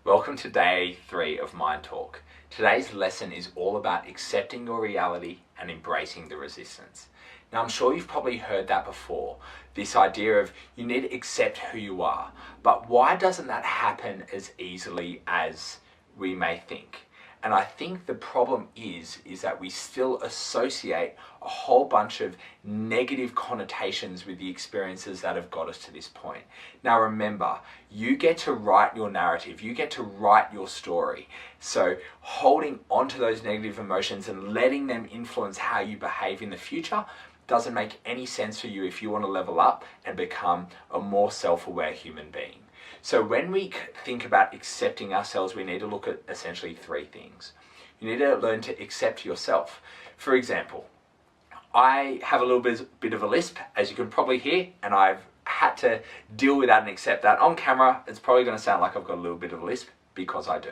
Welcome to day 3 of MindTorque. Today's lesson is all about accepting your reality and embracing the resistance. Now, I'm sure you've probably heard that before, this idea of you need to accept who you are. But why doesn't that happen as easily as we may think? And I think the problem is that we still associate a whole bunch of negative connotations with the experiences that have got us to this point. Now remember, you get to write your narrative, you get to write your story. So holding onto those negative emotions and letting them influence how you behave in the future doesn't make any sense for you if you want to level up and become a more self-aware human being. So when we think about accepting ourselves, we need to look at essentially 3 things. You need to learn to accept yourself. For example, I have a little bit of a lisp, as you can probably hear, and I've had to deal with that and accept that. On camera, it's probably going to sound like I've got a little bit of a lisp, because I do.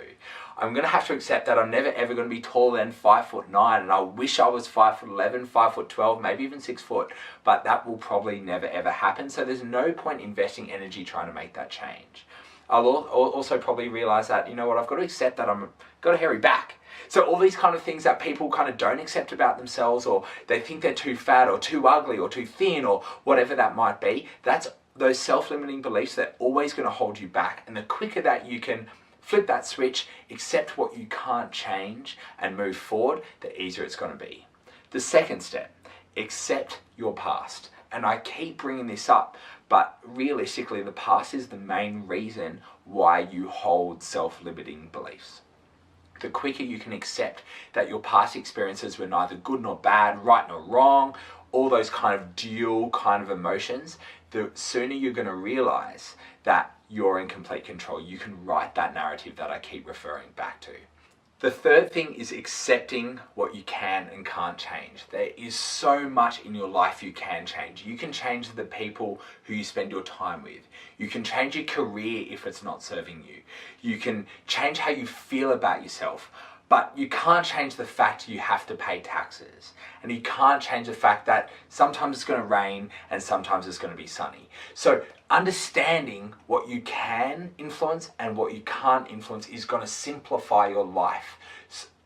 I'm going to have to accept that I'm never ever going to be taller than 5'9", and I wish I was 5'11", 5'12", maybe even 6 foot, but that will probably never ever happen. So there's no point investing energy trying to make that change. I'll also probably realize that, you know what, I've got to accept that I've got a hairy back. So all these kind of things that people kind of don't accept about themselves, or they think they're too fat or too ugly or too thin or whatever that might be, that's those self-limiting beliefs that are always going to hold you back. And the quicker that you can flip that switch, accept what you can't change, and move forward, the easier it's going to be. The second step, accept your past. And I keep bringing this up, but realistically, the past is the main reason why you hold self-limiting beliefs. The quicker you can accept that your past experiences were neither good nor bad, right nor wrong, all those kind of dual kind of emotions, the sooner you're going to realize that you're in complete control. You can write that narrative that I keep referring back to. The third thing is accepting what you can and can't change. There is so much in your life you can change. You can change the people who you spend your time with. You can change your career if it's not serving you. You can change how you feel about yourself. But you can't change the fact you have to pay taxes. And you can't change the fact that sometimes it's going to rain and sometimes it's going to be sunny. So understanding what you can influence and what you can't influence is going to simplify your life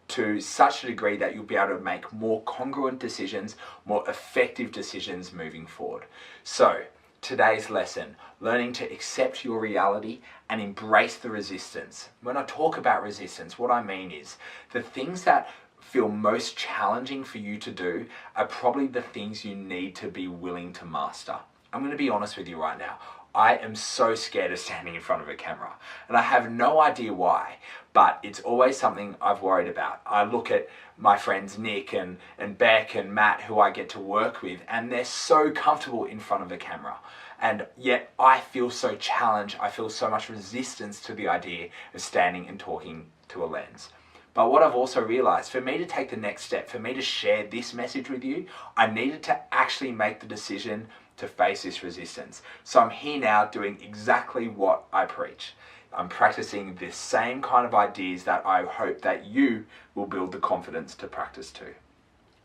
to such a degree that you'll be able to make more congruent decisions, more effective decisions moving forward. So today's lesson, learning to accept your reality and embrace the resistance. When I talk about resistance, what I mean is the things that feel most challenging for you to do are probably the things you need to be willing to master. I'm going to be honest with you right now. I am so scared of standing in front of a camera, and I have no idea why, but it's always something I've worried about. I look at my friends Nick and Beck and Matt, who I get to work with, and they're so comfortable in front of a camera. And yet I feel so challenged, I feel so much resistance to the idea of standing and talking to a lens. But what I've also realized, for me to take the next step, for me to share this message with you, I needed to actually make the decision to face this resistance. So I'm here now doing exactly what I preach. I'm practicing the same kind of ideas that I hope that you will build the confidence to practice too.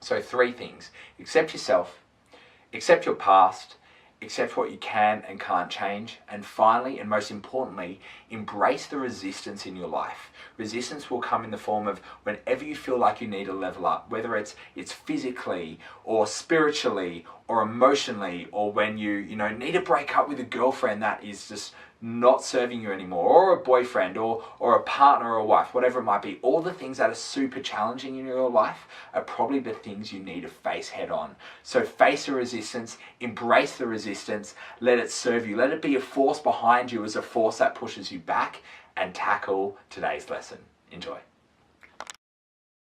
So 3 things: accept yourself, accept your past, accept what you can and can't change, and finally, and most importantly, embrace the resistance in your life. Resistance will come in the form of whenever you feel like you need to level up, whether it's physically or spiritually or emotionally, or when you need to break up with a girlfriend that is just not serving you anymore, or a boyfriend, or a partner or a wife, whatever it might be. All the things that are super challenging in your life are probably the things you need to face head on. So face the resistance, embrace the resistance, let it serve you, let it be a force behind you as a force that pushes you back, and tackle today's lesson. Enjoy.